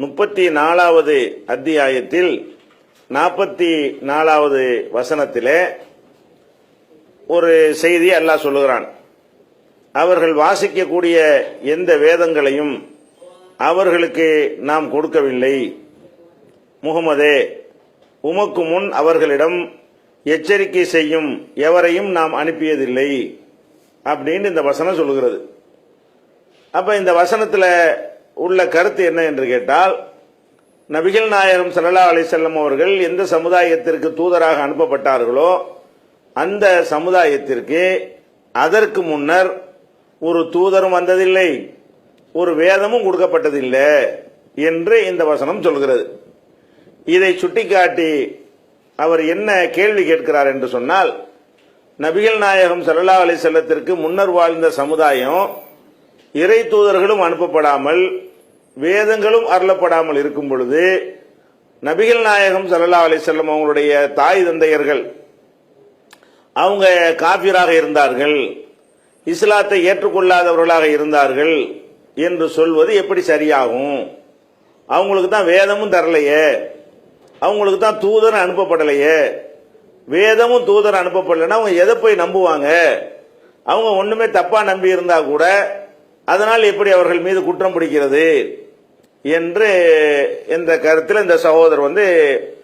34வது அத்தியாயத்தில் 44வது வசனத்திலே ஒரு செய்தி அல்லாஹ் சொல்லுகிறான். அவர்கள் வாசிக்கக்கூடிய எந்த வேதங்களையும் அவர்களுக்கு நாம் கொடுக்கவில்லை. முகமதே, உமக்கு முன் அவர்களிடம் எச்சரிக்கை செய்யும் எவரையும் நாம் அனுப்பியதில்லை அப்படின்னு இந்த வசனம் சொல்லுகிறது. அப்ப இந்த வசனத்தில் உள்ள கருத்து என்ன என்று கேட்டால், நபிகள் நாயகம் ஸல்லல்லாஹு அலைஹி வஸல்லம் அவர்கள் எந்த சமுதாயத்திற்கு தூதராக அனுப்பப்பட்டார்களோ அந்த சமுதாயத்திற்கு அதற்கு முன்னர் ஒரு தூதரும் வந்ததில்லை, ஒரு வேதமும் கொடுக்கப்பட்டதில்லை என்று இந்த வசனம் சொல்கிறது. இதை சுட்டிக்காட்டி அவர் என்ன கேள்வி கேட்கிறார் என்று சொன்னால், நபிகள் நாயகம் ஸல்லல்லாஹு அலைஹி வஸல்லத்திற்கு முன்னர் வாழ்ந்த சமுதாயம் இறை தூதர்களும் அனுப்பப்படாமல் வேதங்களும் அருளப்படாமல் இருக்கும் பொழுது, நபிகள் நாயகம் ஸல்லல்லாஹு அலைஹி வஸல்லம் அவங்களுடைய தாய் தந்தையர்கள் அவங்க காபிராக இருந்தார்கள், இஸ்லாத்தை ஏற்றுக்கொள்ளாதவர்களாக இருந்தார்கள் என்று சொல்வது எப்படி சரியாகும்? அவங்களுக்கு தான் வேதமும் தரலையே, அவங்களுக்கு தான் தூதர் அனுப்பப்படலையே, வேதமும் தூதர் அனுப்பப்படலைன்னா அவங்க எதை போய் நம்புவாங்க? அவங்க ஒண்ணுமே தப்பா நம்பி இருந்தா கூட அதனால் எப்படி அவர்கள் மீது குற்றம் பிடிக்கிறது என்று இந்த கருத்தில் இந்த சகோதரர்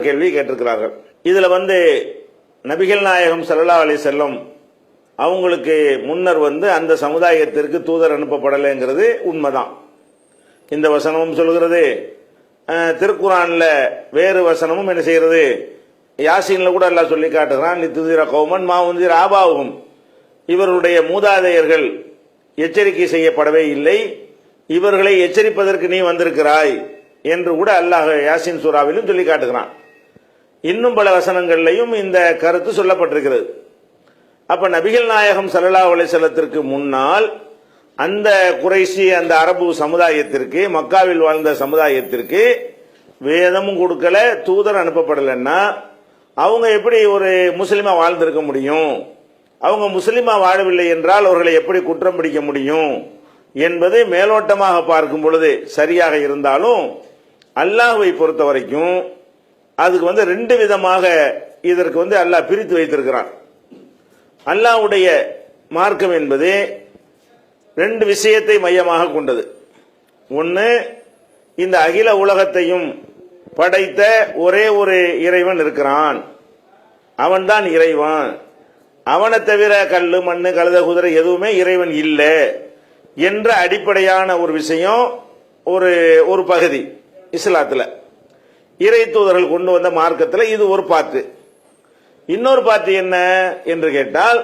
கேள்வி கேட்டிருக்கிறார்கள். இதுல நபிகள் நாயகம் ஸல்லல்லாஹு அலைஹி வஸல்லம் அவங்களுக்கு முன்னர் அந்த சமுதாயத்திற்கு தூதர் அனுப்பப்படலைங்கிறது உண்மைதான். இந்த வசனமும் சொல்கிறது. திருக்குரான்ல வேறு வசனமும் என்ன செய்கிறது? யாசீன்ல கூட அல்லாஹ் சொல்லி காட்டுகிறான், லித்துதிர கௌமன் மா உந்திர ஆபாவுகும், இவர்களுடைய மூதாதையர்கள் எச்சரிக்கை செய்யப்படவே இல்லை, இவர்களை எச்சரிப்பதற்கு நீ வந்திருக்கிறாய் என்று கூட அல்லாஹ் யாசின் சூராவிலும் சொல்லி காட்டுகிறான். இன்னும் பல வசனங்கள்லையும் இந்த கருத்து சொல்லப்பட்டிருக்கிறது. அப்ப நபிகள் நாயகம் ஸல்லல்லாஹு அலைஹி வஸல்லத்திற்கு முன்னால் அந்த குறைஷி அந்த அரபு சமுதாயத்திற்கு, மக்காவில் வாழ்ந்த சமுதாயத்திற்கு வேதமும் கொடுக்கல, தூதர் அனுப்பப்படலைன்னா அவங்க எப்படி ஒரு முஸ்லிமா வாழ்ந்திருக்க முடியும்? அவங்க முஸ்லிமா வாழவில்லை என்றால் அவர்களை எப்படி குற்றம் பிடிக்க முடியும் என்பது மேலோட்டமாக பார்க்கும் பொழுது சரியாக இருந்தாலும், அல்லாஹ்வை பொறுத்த வரைக்கும் அதுக்கு ரெண்டு விதமாக இதற்கு அல்லாஹ் பிரித்து வைத்திருக்கிறான். அல்லாஹ்வுடைய மார்க்கம் என்பது ரெண்டு விஷயத்தை மையமாக கொண்டது. ஒன்று, இந்த அகில உலகத்தையும் படைத்த ஒரே ஒரு இறைவன் இருக்கிறான், அவன்தான் இறைவன், அவனை தவிர கல்லு மண்ணு கழுத குதிரை எதுவுமே இறைவன் இல்லை என்ற அடிப்படையான ஒரு விஷயம். ஒரு பகுதி இஸ்லாத்துல இறை தூதர்கள் கொண்டு வந்த மார்க்கத்தில் இது ஒரு பாத்து. இன்னொரு பாத்து என்ன என்று கேட்டால்,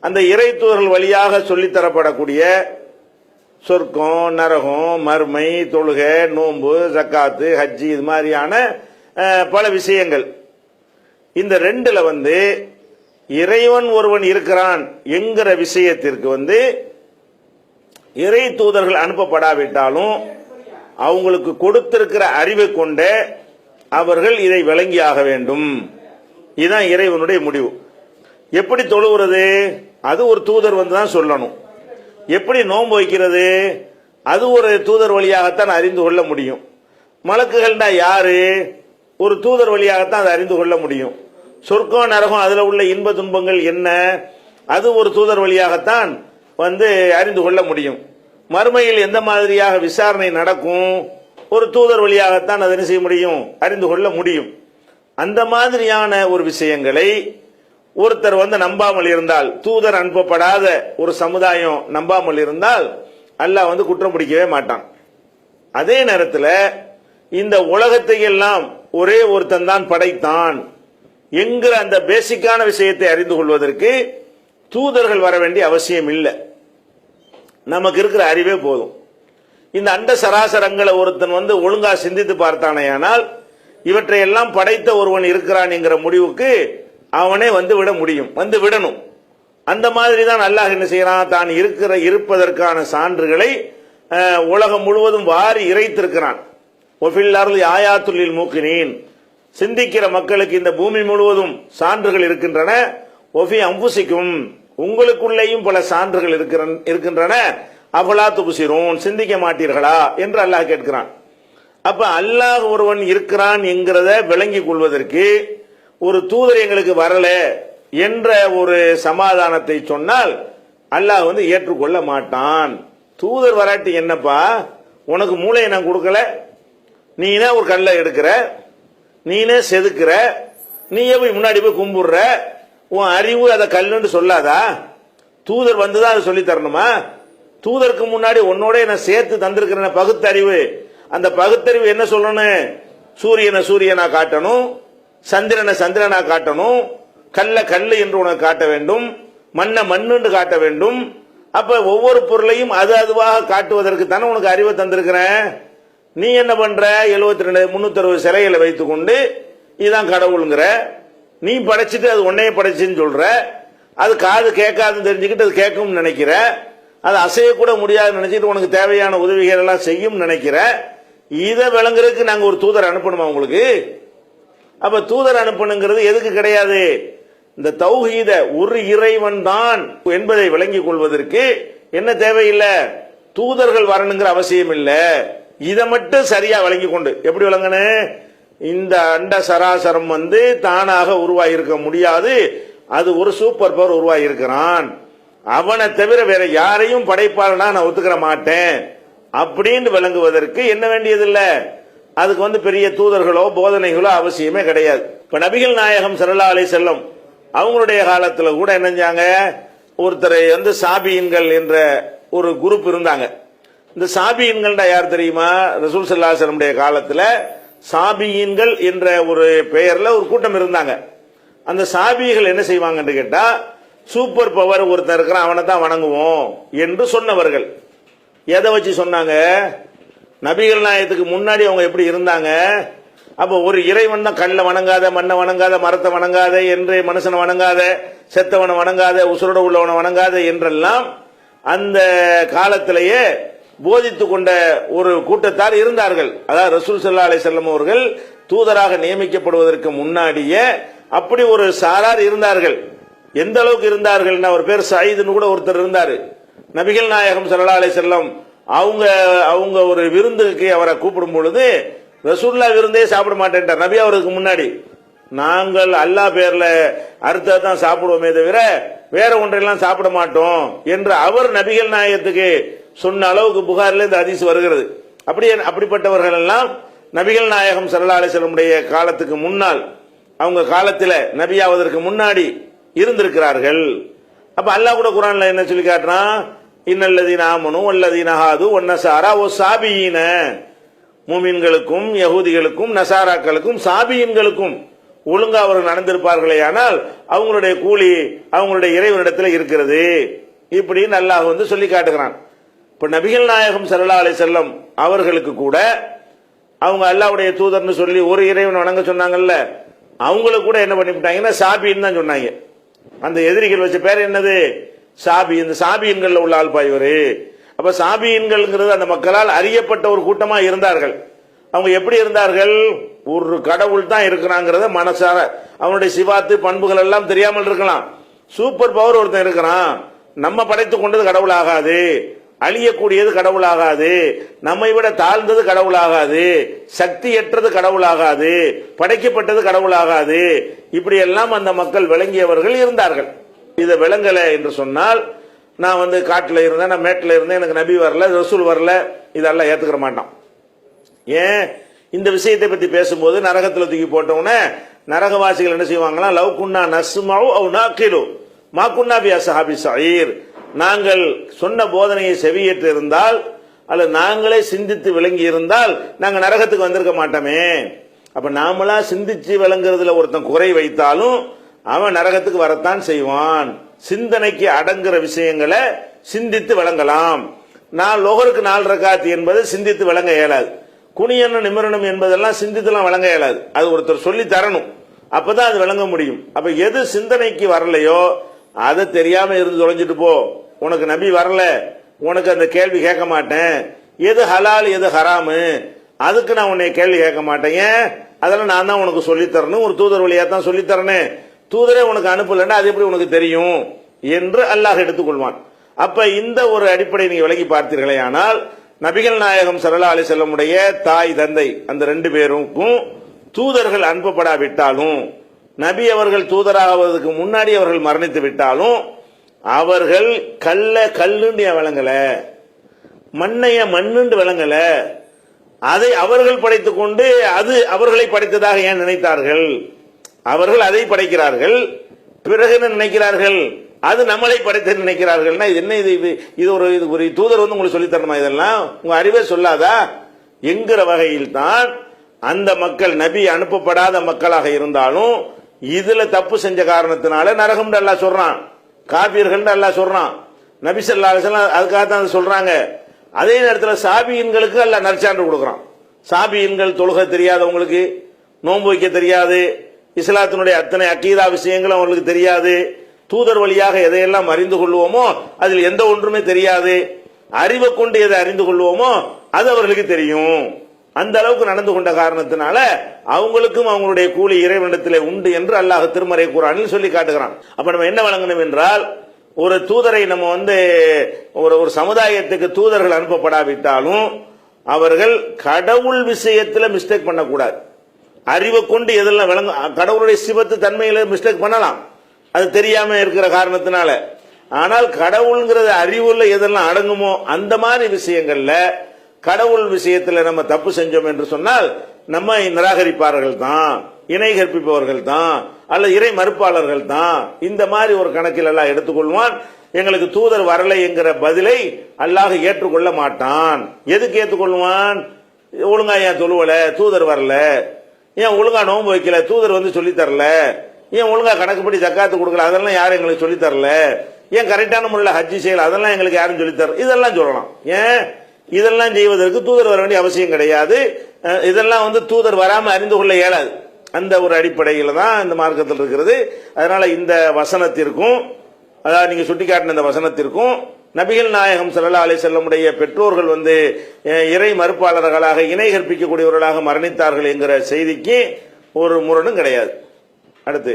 அந்த இறை தூதர்கள் வழியாக சொல்லித்தரப்படக்கூடிய சொர்க்கம், நரகம், மறுமை, தொழுகை, நோன்பு, ஜக்காத்து, ஹஜ்ஜி, இது மாதிரியான பல விஷயங்கள். இந்த ரெண்டுல இறைவன் ஒருவன் இருக்கிறான் என்கிற விஷயத்திற்கு இறை தூதர்கள் அனுப்பப்படாவிட்டாலும் அவங்களுக்கு கொடுத்திருக்கிற அறிவை கொண்டே அவர்கள் இதை விளங்கியாக வேண்டும். இதுதான் இறைவனுடைய முடிவு. எப்படி தொழுகிறது? அது ஒரு தூதர் தான் சொல்லணும். எப்படி நோன்பு வைக்கிறது? அது ஒரு தூதர் வழியாகத்தான் அறிந்து கொள்ள முடியும். மலக்குகள்னா யாரு? ஒரு தூதர் வழியாகத்தான் அதை அறிந்து கொள்ள முடியும். சொர்க்கம், நரகம், அதுல உள்ள இன்ப துன்பங்கள் என்ன? அது ஒரு தூதர் வழியாகத்தான் அறிந்து கொள்ள முடியும். மறுமையில் எந்த மாதிரியாக விசாரணை நடக்கும்? ஒரு தூதர் வழியாகத்தான் அதை செய்ய முடியும், அறிந்து கொள்ள முடியும். அந்த மாதிரியான ஒரு விஷயங்களை ஒருத்தர் நம்பாமல் இருந்தால், தூதர் அனுப்பப்படாத ஒரு சமுதாயம் நம்பாமல் இருந்தால் அல்லாஹ் குற்றம் பிடிக்கவே மாட்டான். அதே நேரத்தில் இந்த உலகத்தை எல்லாம் ஒரே ஒருத்தன் தான் படைத்தான் என்கிற அந்த பேசிக்கான விஷயத்தை அறிந்து கொள்வதற்கு தூதர்கள் வர வேண்டிய அவசியம் இல்லை. நமக்கு இருக்கிற அறிவே போதும். இந்த அண்ட சராசரங்களை ஒருத்தன் ஒழுங்கா சிந்தித்து பார்த்தானேயானால் இவற்றை எல்லாம் படைத்த ஒருவன் இருக்கிறான் என்கிற முடிவுக்கு அவனே விட முடியும், விடணும். அந்த மாதிரி தான் அல்லாஹ் என்ன செய்யறான்? தான் இருப்பதற்கான சான்றுகளை உலகம் முழுவதும் வாரி இறைத்திருக்கிறான். ஒஃபில் அர்லி ஆயாத்துல் லில் மூக்கினீன், சிந்திக்கிற மக்களுக்கு இந்த பூமி முழுவதும் சான்றுகள் இருக்கின்றன. ஒஃபி அம்புசிக்கும், உங்களுக்குள்ளேயும் பல சான்றுகள் இருக்கின்றன. அபலா துபுசிரூன், சிந்திக்க மாட்டீர்களா என்று அல்லாஹ் கேட்கிறான். அப்ப அல்லாஹ் ஒருவன் இருக்கிறான் என்கிறத விளங்கிக் கொள்வதற்கு ஒரு தூதர் எங்களுக்கு வரல என்ற ஒரு சமாதானத்தை சொன்னால் அல்லாஹ் ஏற்றுக்கொள்ள மாட்டான். தூதர் வராட்டி என்னப்பா, உனக்கு மூளையை நான் கொடுக்கல, நீனே ஒரு கல்லை எடுக்கிற, நீனே செதுக்கிற, நீயே போய் முன்னாடி போய் கும்பிடுற, உன் அறிவு அதை கல்லுன்னு சொல்லாதா? தூதர் வந்துதான் அதை சொல்லி தரணுமா? தூதருக்கு முன்னாடி உன்னோட நான் சேர்த்து தந்திருக்கிற பகுத்தறிவு, அந்த பகுத்தறிவு என்ன சொல்லணும்? சூரியனை சூரியனா காட்டணும், சந்திரனை சந்திரனா காட்டணும், கல்ல கல்லு என்று உனக்கு காட்ட வேண்டும், மண்ணை மண்ணு காட்ட வேண்டும். அப்ப ஒவ்வொரு பொருளையும் அது அதுவாக காட்டுவதற்கு தானே உனக்கு அறிவை தந்திருக்கிறேன். நீ என்ன பண்ற? 72 360 சிலைகளை வைத்துக் கொண்டு இதுதான் கடவுளுங்கிற, நீ படைச்சிட்டு அது உன்னையே படைச்சுன்னு சொல்ற, அது காது கேட்காதுன்னு தெரிஞ்சுக்கிட்டு அது கேட்கும் நினைக்கிற, அது அசையக்கூட முடியாதுன்னு நினைச்சிட்டு உனக்கு தேவையான உதவிகள் எல்லாம் செய்யும் நினைக்கிற. இதை விளங்குறதுக்கு நாங்க ஒரு தூதர் அனுப்பணுமா உங்களுக்கு? அப்ப தூதர் அனுப்பணுங்கிறது எதுக்கு கிடையாது? இந்த தௌஹீத ஒரு இறைவன் தான் என்பதை விளங்கிக் கொள்வதற்கு என்ன தேவையில்லை? தூதர்கள் வரணுங்கிற அவசியம் இல்லை. இதை மட்டும் சரியா விளங்கி கொண்டு எப்படி விளங்கணும்? இந்த அண்ட சராசரம் தானாக உருவாகி இருக்க முடியாது, அது ஒரு சூப்பர் பவர் உருவாகி இருக்கிறான், அவனை தவிர வேற யாரையும் படைப்பாளனா நான் ஒத்துக்கிற மாட்டேன் அப்படின்னு விளங்குவதற்கு என்ன வேண்டியதில்லை. அதுக்கு பெரிய தூதர்களோ போதனைகளோ அவசியமே கிடையாது. இப்ப நபிகள் நாயகம் ஸல்லல்லாஹு அலைஹி வஸல்லம் அவங்களுடைய காலத்துல கூட என்னஞ்சாங்க, ஒருத்தரை சாபியின்கள் என்ற ஒரு குரூப் இருந்தாங்க. இந்த சாபியின்கள் யார் தெரியுமா? ரசூல் ஸல்லல்லாஹு அலைஹி வஸல்லம் காலத்துல சாபியின்கள் என்ற ஒரு பெயர்ல ஒரு கூட்டம் இருந்தாங்க. அந்த சாபிகள் என்ன செய்வாங்கன்னு கேட்டா, சூப்பர் பவர் ஒருத்தர் இருக்கிறான் அவனை தான் வணங்குவோம் என்று சொன்னவர்கள். எதை வச்சு சொன்னாங்க? நபிகள் நாயகத்துக்கு முன்னாடி அவங்க எப்படி இருந்தாங்க? அப்ப ஒரு இறைவன் தான் கல்ல வணங்காத, மண்ணை வணங்காத, மரத்தை வணங்காத, என்று மனுஷனை வணங்காத, செத்தவனை வணங்காத, உசுரோட உள்ளவனை வணங்காத என்றெல்லாம் அந்த காலத்திலேயே போதித்து கொண்ட ஒரு கூட்டத்தார் இருந்தார்கள். அதாவது ரசூல் ஸல்லல்லாஹு அலைஹி வஸல்லம் அவர்கள் தூதராக நியமிக்கப்படுவதற்கு முன்னாடியே அப்படி ஒரு சாரார் இருந்தார்கள். எந்த அளவுக்கு இருந்தார்கள்? ஒரு பேர் சயீதுன்னு கூட ஒருத்தர் இருந்தாரு. நபிகள் நாயகம் ஸல்லல்லாஹு அலைஹி வஸல்லம் அவங்க ஒரு விருந்துக்கு அவரை கூப்பிடும் பொழுது ரசூல்லா விருந்தே சாப்பிட மாட்டேன்ட்டார். நபி அவருக்கு முன்னாடி நாங்கள் அல்லாஹ் பேர்ல அறுத்தான் சாப்பிடுவோமே தவிர வேற ஒன்றையெல்லாம் சாப்பிட மாட்டோம் என்று அவர் நபிகள் நாயகத்துக்கு சொன்ன அளவுக்கு புகாரில் இந்த ஹதீஸ் வருகிறது. அப்படிப்பட்டவர்கள் எல்லாம் நபிகள் நாயகம் ஸல்லல்லாஹு அலைஹி வஸல்லம் காலத்துக்கு முன்னால், அவங்க காலத்தில் நபியாவதற்கு முன்னாடி இருந்திருக்கிறார்கள். அப்ப அல்லாஹ் கூட குர்ஆன்ல என்ன சொல்லி காட்டுறான்? இன்னல்லதீன ஆமனு வல்லதீன ஹாது வன்னஸாரா வஸாபியீன, மூமின்களுக்கும் யஹூதிகளுக்கும் நசாராக்களுக்கும் சாபியின்களுக்கும் ஒழுங்கா அவர்கள் நடந்திருப்பார்களே ஆனால் அவங்களுடைய கூலி அவங்களுடைய இறைவனிடத்தில் இருக்கிறது. இப்படின்னு அல்லாஹ் சொல்லி காட்டுகிறான். இப்ப நபிகள் நாயகம் ஸல்லல்லாஹு அலைஹி வஸல்லம் அவர்களுக்கு கூட அவங்க அல்லாஹ்வுடைய தூதர்னு சொல்லி ஒரு இறைவன் வணங்க சொன்னாங்கல்ல, அவங்களுக்கு கூட என்ன பண்ணிவிட்டாங்கன்னா சாபின்னு தான் சொன்னாங்க. அந்த எதிரிகள் வச்ச பேர் என்னது? சாபி. இந்த சாபியின்கள் உள்ள ஆள் பாய்வரு. அப்ப சாபியின்கள் அந்த மக்களால் அறியப்பட்ட ஒரு கூட்டமா இருந்தார்கள். அவங்க எப்படி இருந்தார்கள்? ஒரு கடவுள் தான் இருக்கிறாங்கிறத மனசார, அவனுடைய சிவாத்து பண்புகள் எல்லாம் தெரியாமல் இருக்கலாம். சூப்பர் பவர் ஒருத்தன் இருக்கிறான், நம்ம படைத்துக் கொண்டது கடவுள் ஆகாது, அழியக்கூடியது கடவுள் ஆகாது, நம்மை விட தாழ்ந்தது கடவுள் ஆகாது, சக்தியற்றது கடவுள் ஆகாது, படைக்கப்பட்டது கடவுள் ஆகாது, இப்படி எல்லாம் அந்த மக்கள் விளங்கியவர்கள் இருந்தார்கள். இதை விளங்கல என்று சொன்னால், நான் காட்டில் இருந்தேன், நான் மேட்டில் இருந்தேன், எனக்கு நபி வரல, ரசூல் வரல, இதெல்லாம் ஏத்துக்கிற மாட்டான். ஏன்? இந்த விஷயத்தை பத்தி பேசும்போது நரகத்தில் தூக்கி போட்டவுடனே நரகவாசிகள் என்ன செய்வாங்களா? லவ் குன்னா நஸ்மஉ அவ் நாகிலு மா குன்னா பி அஸ்ஹாபி ஸஈர், நாங்கள் சொன்ன போதனையை செவியேற்று இருந்தால் அல்லது நாங்களே சிந்தித்து விளங்கி இருந்தால் நாங்கள் நரகத்துக்கு வந்திருக்க மாட்டோமே. அப்ப நாமளா சிந்திச்சு விளங்குறதுல ஒருத்தன் குறை வைத்தாலும் அவன் நரகத்துக்கு வரத்தான் செய்வான். சிந்தனைக்கு அடங்குற விஷயங்களை சிந்தித்து விளங்கலாம். நான் லொஹருக்கு 4 ரக்காத் என்பது சிந்தித்து விளங்க இயலாது. குனியனும் நிமிரணும் என்பதெல்லாம் சிந்தித்துலாம் விளங்க இயலாது. அது ஒருத்தர் சொல்லி தரணும், அப்பதான் அது விளங்க முடியும். அப்ப எது சிந்தனைக்கு வரலையோ அதை தெரியாம இருந்து தொலைஞ்சிட்டு போ. உனக்கு நபி வரல, உனக்கு அந்த கேள்வி கேட்க மாட்டேன். எது ஹலால் எது ஹராமு அதுக்கு நான் உன்னை கேள்வி கேட்க மாட்டேங்க. அதெல்லாம் நான் தான் உனக்கு சொல்லித்தரணும், ஒரு தூதர் வழியா தான் சொல்லித்தரேன். தூதரே உனக்கு அனுப்பலன்னா அது எப்படி உனக்கு தெரியும் என்று அல்லாஹ் எடுத்துக்கொள்வான். அப்ப இந்த ஒரு அடிப்படை நீங்க விலகி பார்த்தீர்களே ஆனால் நபிகள் நாயகம் ஸல்லல்லாஹு அலைஹி வஸல்லமுடைய தாய் தந்தை அந்த ரெண்டு பேருக்கும் தூதர்கள் அனுப்பப்படாவிட்டாலும், நபி அவர்கள் தூதராவதற்கு முன்னாடி அவர்கள் மரணித்து விட்டாலும், அவர்கள் கல்லுன்னு விளங்கல, மண்ணைய மண்ணுண்டு விளங்கல, அதை அவர்கள் படைத்துக் கொண்டு அது அவர்களை படைத்ததாக ஏன் நினைத்தார்கள்? அவர்கள் அதை படைக்கிறார்கள், பிறகு என்ன நினைக்கிறார்கள்? அது நம்மளை படைத்து நினைக்கிறார்கள்னா இது என்ன? இது ஒரு தூதர் வந்து உங்களுக்கு சொல்லி தரணுமா? இதெல்லாம் உங்க அறிவே சொல்லாதா என்கிற வகையில் தான் அந்த மக்கள் நபி அனுப்பப்படாத மக்களாக இருந்தாலும் இதுல தப்பு செஞ்ச காரணத்தினால நரகம் அல்லாஹ் சொல்றான், காபீர்கள் அல்லாஹ் சொல்றான். நபி ஸல்லல்லாஹு அலைஹி வஸல்லம் அதுக்காக தான் சொல்றாங்க. அதே நேரத்தில் சாபியின்களுக்கு அல்லாஹ் நற்சான்று கொடுக்குறான். சாபியின்கள் தொழுகை தெரியாதவங்களுக்கு, நோன்பு வைக்க தெரியாது, இஸ்லாத்தினுடைய அத்தனை அக்கீதா விஷயங்களும் அவங்களுக்கு தெரியாது, தூதர் வழியாக எதையெல்லாம் அறிந்து கொள்வோமோ அதில் எந்த ஒன்றுமே தெரியாது, அறிவை கொண்டு எதை அறிந்து கொள்வோமோ அது அவர்களுக்கு தெரியும். அந்த அளவுக்கு நடந்து கொண்ட காரணத்தினால அவங்களுக்கும் அவங்களுடைய கூலி இறைவனிடத்திலே உண்டு என்று அல்லாஹ் திருமறை குர்ஆனில் சொல்லி காட்டுகிறான். அப்ப நம்ம என்ன வழங்கணும் என்றால், ஒரு தூதரை நம்ம வந்து ஒரு சமுதாயத்துக்கு தூதர்கள் அனுப்பப்படாவிட்டாலும் அவர்கள் கடவுள் விஷயத்தில் மிஸ்டேக் பண்ணக்கூடாது. அறிவை கொண்டு எதெல்லாம் விளங்க, கடவுளுடைய சிவத்து தன்மையில மிஸ்டேக் பண்ணலாம், அது தெரியாம இருக்கிற காரணத்தினால. ஆனால் கடவுள்ங்கிறது அறிவுள்ள எதெல்லாம் அடங்குமோ அந்த மாதிரி விஷயங்கள்ல கடவுள் விஷயத்தில் நம்ம தப்பு செஞ்சோம் என்று சொன்னால் நம்ம நிராகரிப்பார்கள் தான், இணை கற்பிப்பவர்கள் தான், அல்ல இறை மறுப்பாளர்கள் தான். இந்த மாதிரி ஒரு கணக்கில் எல்லாம் எடுத்துக்கொள்வான். எங்களுக்கு தூதர் வரலை என்கிற பதிலை அல்லாஹ் ஏற்றுக்கொள்ள மாட்டான். எதுக்கு ஏற்றுக்கொள்வான்? ஒழுங்கா ஏன் தொழுவல, தூதர் வரல, ஏன் ஒழுங்கா நோன்பு வைக்கல, தூதர் வந்து சொல்லி தரல, ஏன் ஒழுங்கா கணக்குப்படி ஜக்காத்து கொடுக்கல, அதெல்லாம் யாரும் எங்களுக்கு சொல்லி தரல, ஏன் கரெக்டான முறையில் ஹஜ்ஜி செய்யல, அதெல்லாம் எங்களுக்கு யாரும் சொல்லி தரல, இதெல்லாம் சொல்லலாம். ஏன் இதெல்லாம் செய்வதற்கு தூதர் வர வேண்டிய அவசியம் கிடையாது. இதெல்லாம் வந்து தூதர் வராம அறிந்து கொள்ள இயலாது. அந்த ஒரு அடிப்படையில் தான் இந்த மார்க்கத்தில் இருக்கிறது. அதனால இந்த வசனத்திற்கும், அதாவது நீங்க சுட்டிக்காட்டின இந்த வசனத்திற்கும் நபிகள் நாயகம் ஸல்லல்லாஹு அலைஹி வஸல்லமுடைய பெற்றோர்கள் வந்து இறை மறுப்பாளர்களாக இணை கற்பிக்கக்கூடியவர்களாக மரணித்தார்கள் என்கிற செய்திக்கு ஒரு முரணும் கிடையாது. அடுத்து